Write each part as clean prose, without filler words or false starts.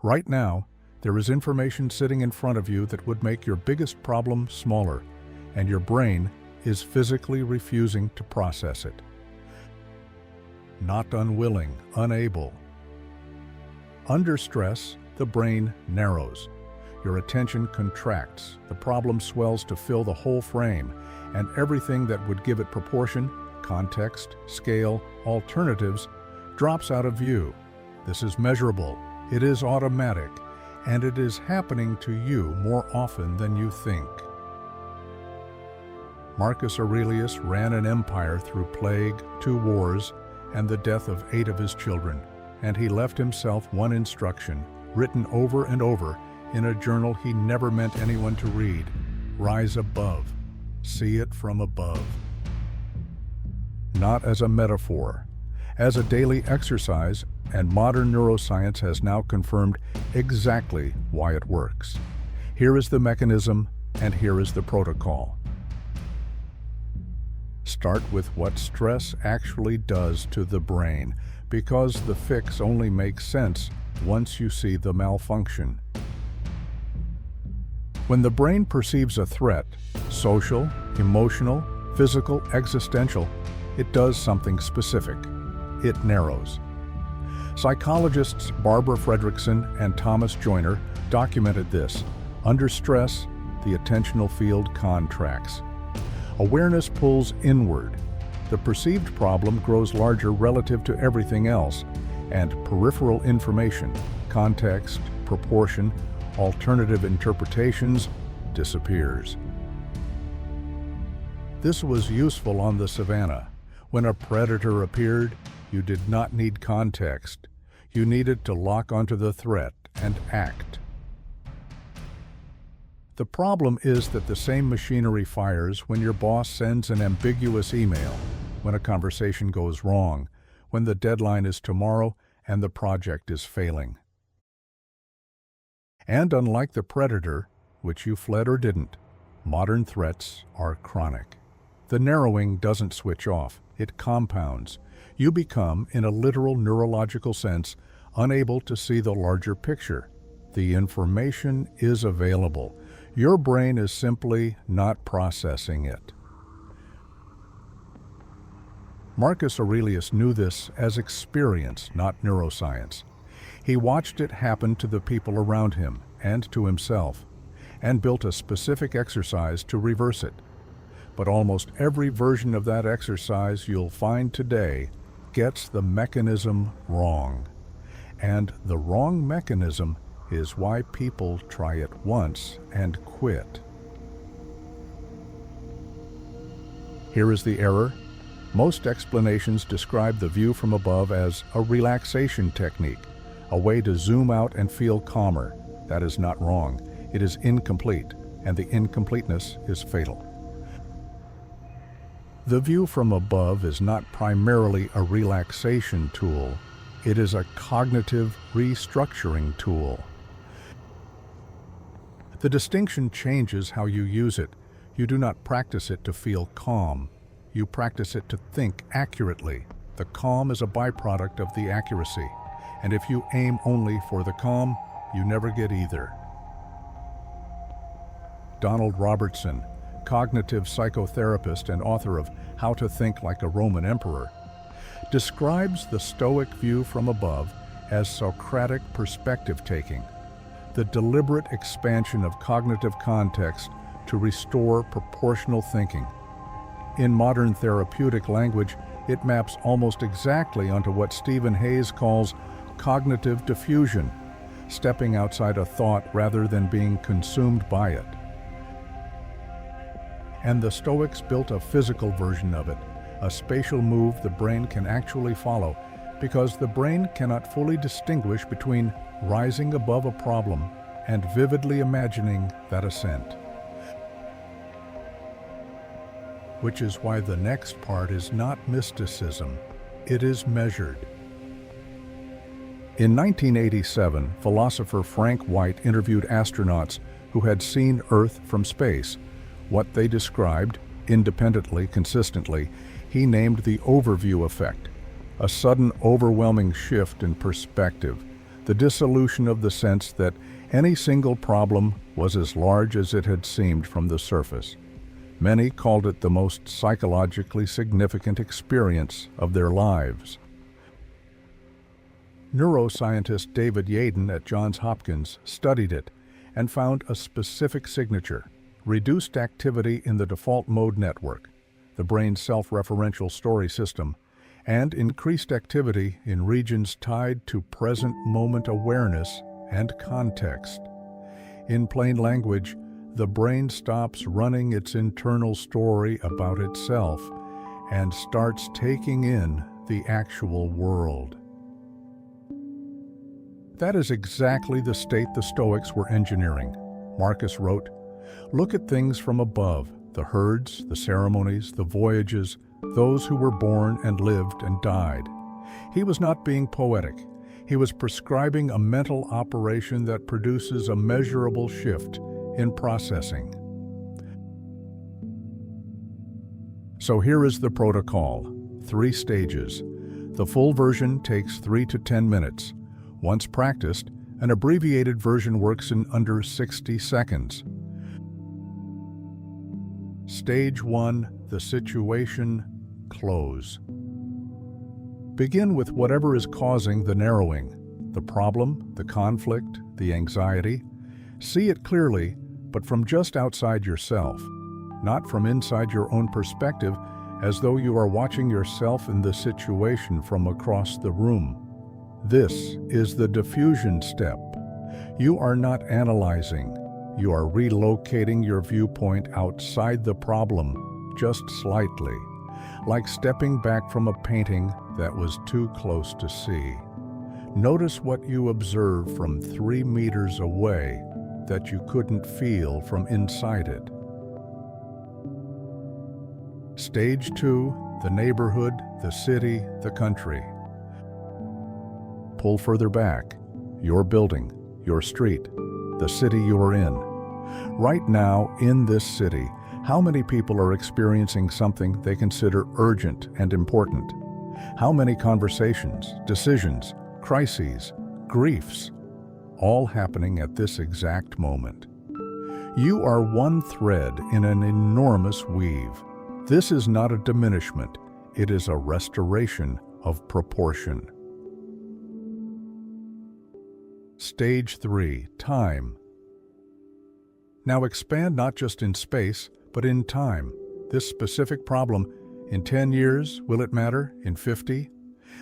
Right now, there is information sitting in front of you that would make your biggest problem smaller, and your brain is physically refusing to process it. Not unwilling, unable. Under stress, the brain narrows. Your attention contracts, the problem swells to fill the whole frame, and everything that would give it proportion, context, scale, alternatives, drops out of view. This is measurable, it is automatic, and it is happening to you more often than you think. Marcus Aurelius ran an empire through plague, 2 wars, and the death of 8 of his children, and he left himself one instruction, written over and over in a journal he never meant anyone to read: rise above, see it from above. Not as a metaphor, as a daily exercise, and modern neuroscience has now confirmed exactly why it works. Here is the mechanism, and here is the protocol. Start with what stress actually does to the brain, because the fix only makes sense once you see the malfunction. When the brain perceives a threat, social, emotional, physical, existential, it does something specific. It narrows. Psychologists Barbara Fredrickson and Thomas Joyner documented this. Under stress, the attentional field contracts. Awareness pulls inward. The perceived problem grows larger relative to everything else, and peripheral information, context, proportion, alternative interpretations, disappears. This was useful on the savannah. When a predator appeared, you did not need context. You needed to lock onto the threat and act. The problem is that the same machinery fires when your boss sends an ambiguous email, when a conversation goes wrong, when the deadline is tomorrow and the project is failing. And unlike the predator, which you fled or didn't, modern threats are chronic. The narrowing doesn't switch off, it compounds. You become, in a literal neurological sense, unable to see the larger picture. The information is available. Your brain is simply not processing it. Marcus Aurelius knew this as experience, not neuroscience. He watched it happen to the people around him and to himself, and built a specific exercise to reverse it. But almost every version of that exercise you'll find today gets the mechanism wrong. And the wrong mechanism is why people try it once and quit. Here is the error. Most explanations describe the view from above as a relaxation technique, a way to zoom out and feel calmer. That is not wrong. It is incomplete, and the incompleteness is fatal. The view from above is not primarily a relaxation tool. It is a cognitive restructuring tool. The distinction changes how you use it. You do not practice it to feel calm. You practice it to think accurately. The calm is a byproduct of the accuracy, and if you aim only for the calm, you never get either. Donald Robertson, cognitive psychotherapist and author of How to Think Like a Roman Emperor, describes the Stoic view from above as Socratic perspective-taking, the deliberate expansion of cognitive context to restore proportional thinking. In modern therapeutic language, it maps almost exactly onto what Stephen Hayes calls cognitive defusion, stepping outside a thought rather than being consumed by it. And the Stoics built a physical version of it, a spatial move the brain can actually follow, because the brain cannot fully distinguish between rising above a problem and vividly imagining that ascent. Which is why the next part is not mysticism, it is measured. In 1987, philosopher Frank White interviewed astronauts who had seen Earth from space. What they described, independently, consistently, he named the overview effect, a sudden overwhelming shift in perspective. the dissolution of the sense that any single problem was as large as it had seemed from the surface. Many called it the most psychologically significant experience of their lives. Neuroscientist David Yaden at Johns Hopkins studied it and found a specific signature: reduced activity in the default mode network, the brain's self-referential story system, and increased activity in regions tied to present moment awareness and context. In plain language, the brain stops running its internal story about itself and starts taking in the actual world. That is exactly the state the Stoics were engineering. Marcus wrote, "Look at things from above, the herds, the ceremonies, the voyages, those who were born and lived and died." He was not being poetic. He was prescribing a mental operation that produces a measurable shift in processing. So here is the protocol: 3 stages. The full version takes 3 to 10 minutes. Once practiced, an abbreviated version works in under 60 seconds. Stage 1, the situation, close. Begin with whatever is causing the narrowing, the problem, the conflict, the anxiety. See it clearly, but from just outside yourself, not from inside your own perspective, as though you are watching yourself in the situation from across the room. This is the defusion step. You are not analyzing. You are relocating your viewpoint outside the problem, just slightly, like stepping back from a painting that was too close to see. Notice what you observe from 3 meters away that you couldn't feel from inside it. Stage 2, the neighborhood, the city, the country. Pull further back, your building, your street, the city you are in. Right now, in this city, how many people are experiencing something they consider urgent and important? How many conversations, decisions, crises, griefs, all happening at this exact moment? You are one thread in an enormous weave. This is not a diminishment, it is a restoration of proportion. Stage 3, time. Now expand not just in space, but in time. This specific problem, in 10 years, will it matter? In 50?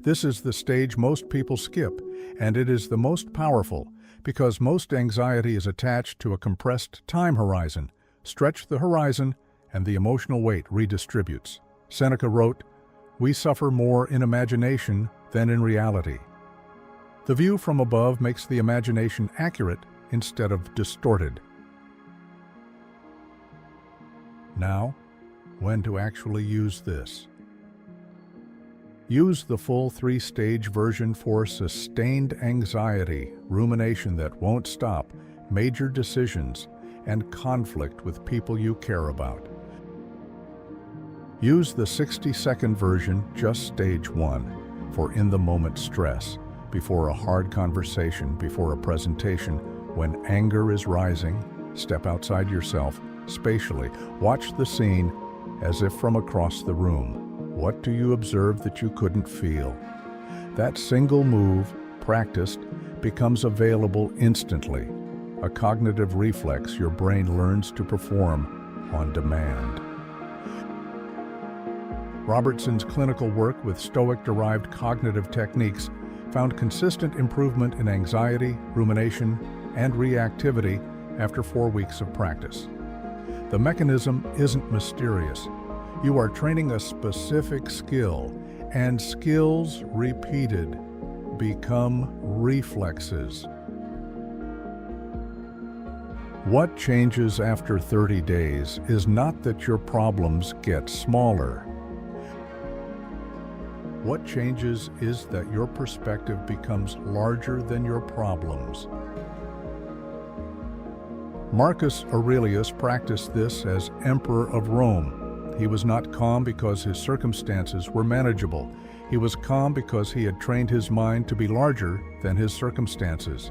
This is the stage most people skip, and it is the most powerful, because most anxiety is attached to a compressed time horizon. Stretch the horizon, and the emotional weight redistributes. Seneca wrote, "We suffer more in imagination than in reality." The view from above makes the imagination accurate instead of distorted. Now, when to actually use this? Use the full 3-stage version for sustained anxiety, rumination that won't stop, major decisions, and conflict with people you care about. Use the 60-second version, just stage 1, for in-the-moment stress, before a hard conversation, before a presentation. When anger is rising, step outside yourself, spatially. Watch the scene as if from across the room. What do you observe that you couldn't feel? That single move, practiced, becomes available instantly. A cognitive reflex your brain learns to perform on demand. Robertson's clinical work with Stoic-derived cognitive techniques found consistent improvement in anxiety, rumination, and reactivity after 4 weeks of practice. The mechanism isn't mysterious. You are training a specific skill, and skills repeated become reflexes. What changes after 30 days is not that your problems get smaller. What changes is that your perspective becomes larger than your problems. Marcus Aurelius practiced this as Emperor of Rome. He was not calm because his circumstances were manageable. He was calm because he had trained his mind to be larger than his circumstances.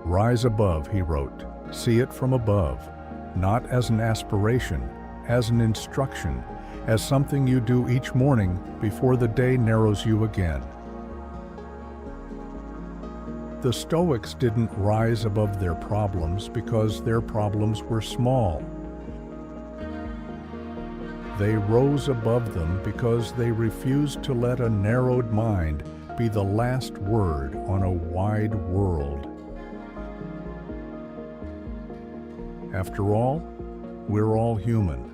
Rise above, he wrote. See it from above, not as an aspiration, as an instruction, as something you do each morning before the day narrows you again. The Stoics didn't rise above their problems because their problems were small. They rose above them because they refused to let a narrowed mind be the last word on a wide world. After all, we're all human.